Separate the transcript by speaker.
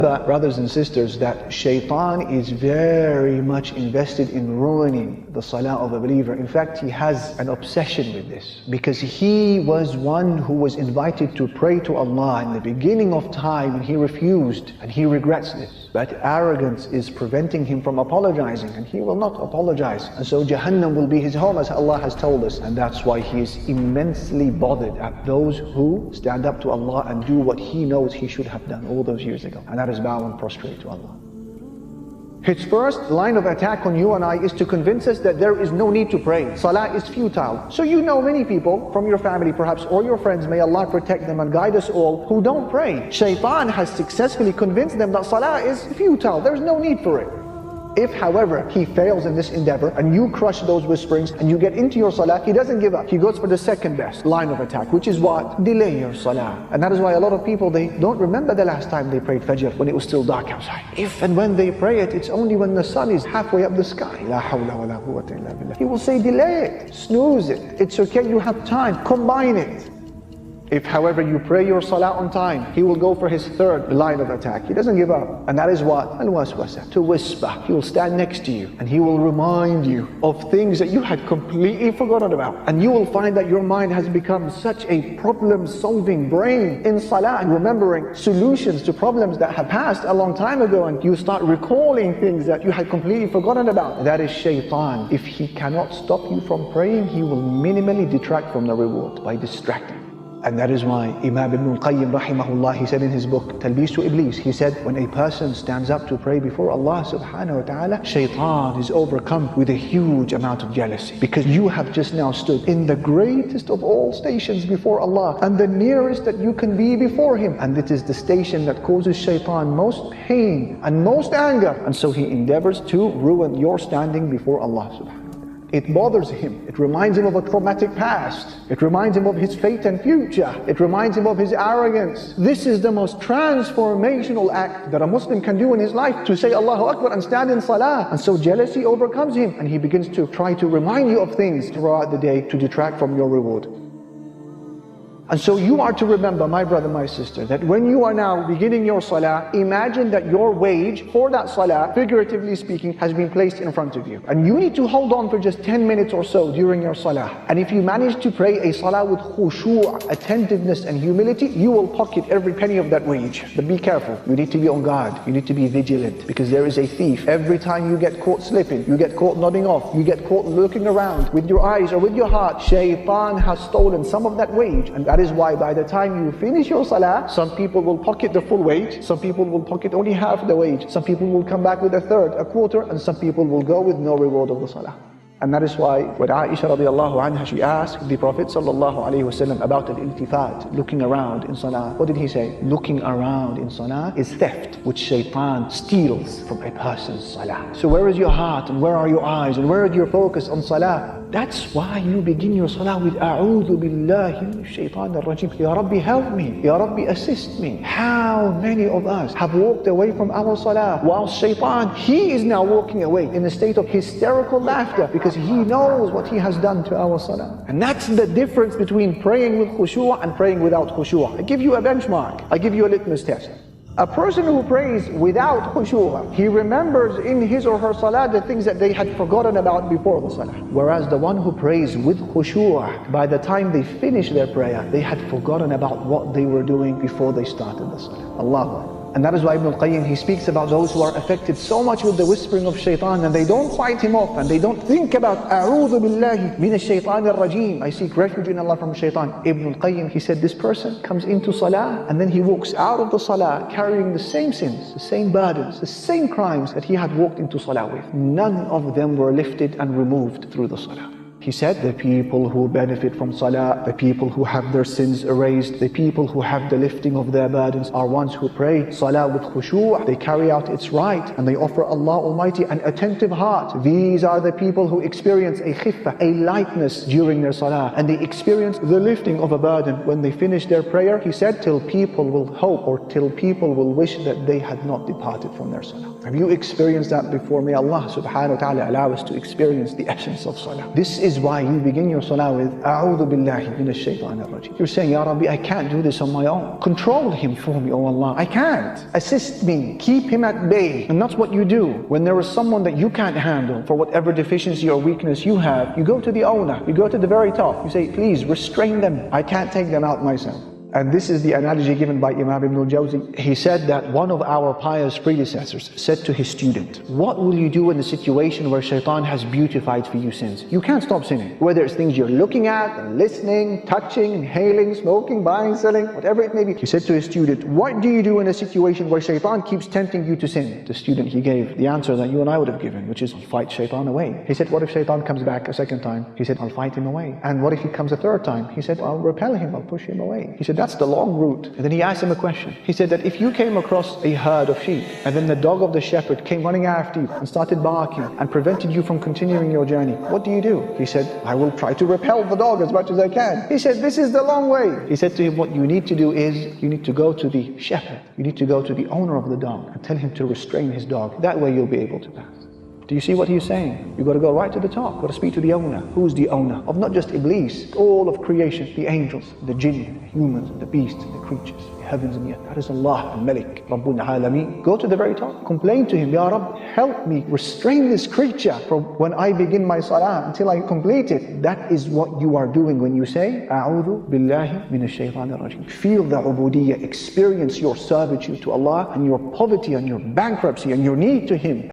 Speaker 1: But brothers and sisters, that shaitan is very much invested in ruining the salah of a believer. In fact, he has an obsession with this, because he was one who was invited to pray to Allah in the beginning of time, and he refused, and he regrets this. But arrogance is preventing him from apologizing, and he will not apologize. And so Jahannam will be his home, as Allah has told us. And that's why he is immensely bothered at those who stand up to Allah and do what he knows he should have done all those years ago. And that is bow and prostrate to Allah. His first line of attack on you and I is to convince us that there is no need to pray. Salah is futile. So you know many people from your family perhaps, or your friends, may Allah protect them and guide us all, who don't pray. Shaitan has successfully convinced them that salah is futile. There's no need for it. If, however, he fails in this endeavor and you crush those whisperings and you get into your salah, he doesn't give up. He goes for the second best line of attack, which is what? Delay your salah. And that is why a lot of people, they don't remember the last time they prayed Fajr when it was still dark outside. If and when they pray it, it's only when the sun is halfway up the sky. La hawla wa la quwwata illa billah. He will say delay it, snooze it. It's okay, you have time, combine it. If, however, you pray your salah on time, he will go for his third line of attack. He doesn't give up. And that is what? Al-waswasa, to whisper. He will stand next to you and he will remind you of things that you had completely forgotten about. And you will find that your mind has become such a problem-solving brain in salah, and remembering solutions to problems that have passed a long time ago, and you start recalling things that you had completely forgotten about. That is shaitan. If he cannot stop you from praying, he will minimally detract from the reward by distracting. And that is why Imam Ibn al-Qayyim rahimahullah, he said in his book Talbis to Iblis, he said, when a person stands up to pray before Allah subhanahu wa ta'ala, shaitan is overcome with a huge amount of jealousy, because you have just now stood in the greatest of all stations before Allah, and the nearest that you can be before him, and it is the station that causes shaitan most pain and most anger, and so he endeavors to ruin your standing before Allah subhanahu wa ta'ala. It bothers him. It reminds him of a traumatic past. It reminds him of his fate and future. It reminds him of his arrogance. This is the most transformational act that a Muslim can do in his life, to say Allahu Akbar and stand in salah. And so jealousy overcomes him, and he begins to try to remind you of things throughout the day to detract from your reward. And so you are to remember, my brother, my sister, that when you are now beginning your salah, imagine that your wage for that salah, figuratively speaking, has been placed in front of you. And you need to hold on for just 10 minutes or so during your salah. And if you manage to pray a salah with khushu', attentiveness and humility, you will pocket every penny of that wage. But be careful, you need to be on guard, you need to be vigilant, because there is a thief. Every time you get caught slipping, you get caught nodding off, you get caught looking around with your eyes or with your heart, shaitan has stolen some of that wage. And that is why by the time you finish your salah, some people will pocket the full wage, some people will pocket only half the wage, some people will come back with a third, a quarter, and some people will go with no reward of the salah. And that is why when Aisha radiallahu anha, she asked the Prophet sallallahu alaihi wasallam about al-iltifat, looking around in salah. What did he say? Looking around in salah is theft, which shaitan steals from a person's salah. So where is your heart, and where are your eyes, and where is your focus on salah? That's why you begin your salah with A'udhu billahi minash shaitanir rajim. Ya Rabbi, help me. Ya Rabbi, assist me. How many of us have walked away from our salah, while shaitan, he is now walking away in a state of hysterical laughter, because he knows what he has done to our salah. And that's the difference between praying with khushu' and praying without khushu'. I give you a benchmark. I give you a litmus test. A person who prays without khushu', he remembers in his or her salah the things that they had forgotten about before the salah. Whereas the one who prays with khushu', by the time they finish their prayer, they had forgotten about what they were doing before they started the salah. Allahu. And that is why Ibn al-Qayyim, he speaks about those who are affected so much with the whispering of shaitan, and they don't fight him off, and they don't think about A'udhu billahi minash shaitanir rajim, I seek refuge in Allah from shaitan. Ibn al-Qayyim, he said, this person comes into salah, and then he walks out of the salah carrying the same sins, the same burdens, the same crimes that he had walked into salah with. None of them were lifted and removed through the salah. He said, the people who benefit from salah, the people who have their sins erased, the people who have the lifting of their burdens are ones who pray salah with khushu', they carry out its right, and they offer Allah Almighty an attentive heart. These are the people who experience a khiffah, a lightness during their salah, and they experience the lifting of a burden when they finish their prayer. He said, till people will hope, or till people will wish that they had not departed from their salah. Have you experienced that before? May Allah subhanahu wa ta'ala allow us to experience the essence of salah. This is is why you begin your salah with A'udhu billahi minash shaitanir rajim. You're saying, Ya Rabbi, I can't do this on my own. Control him for me, oh Allah. I can't. Assist me. Keep him at bay. And that's what you do. When there is someone that you can't handle for whatever deficiency or weakness you have, you go to the owner. You go to the very top. You say, please restrain them. I can't take them out myself. And this is the analogy given by Imam Ibn al-Jawzi. He said that one of our pious predecessors said to his student, what will you do in the situation where shaitan has beautified for you sins? You can't stop sinning. Whether it's things you're looking at, and listening, touching, inhaling, smoking, buying, selling, whatever it may be. He said to his student, what do you do in a situation where shaitan keeps tempting you to sin? The student, he gave the answer that you and I would have given, which is fight shaitan away. He said, what if shaitan comes back a second time? He said, I'll fight him away. And what if he comes a third time? He said, I'll repel him, I'll push him away. He said, that's the long route. And then he asked him a question. He said that if you came across a herd of sheep and then the dog of the shepherd came running after you and started barking and prevented you from continuing your journey, what do? He said, I will try to repel the dog as much as I can. He said, this is the long way. He said to him, what you need to do is you need to go to the shepherd. You need to go to the owner of the dog and tell him to restrain his dog. That way you'll be able to pass. Do you see what he's saying? You've got to go right to the top. You've got to speak to the owner. Who's the owner? Of not just Iblis, all of creation, the angels, the jinn, the humans, the beasts, the creatures, the heavens and the earth. That is Allah, al-Malik, Rabbul Alameen. Go to the very top. Complain to him, Ya Rabb, help me restrain this creature from when I begin my salah until I complete it. That is what you are doing when you say, A'udhu billahi minash shaitanir rajim. Feel the ubudiyyah, experience your servitude to Allah and your poverty and your bankruptcy and your need to Him.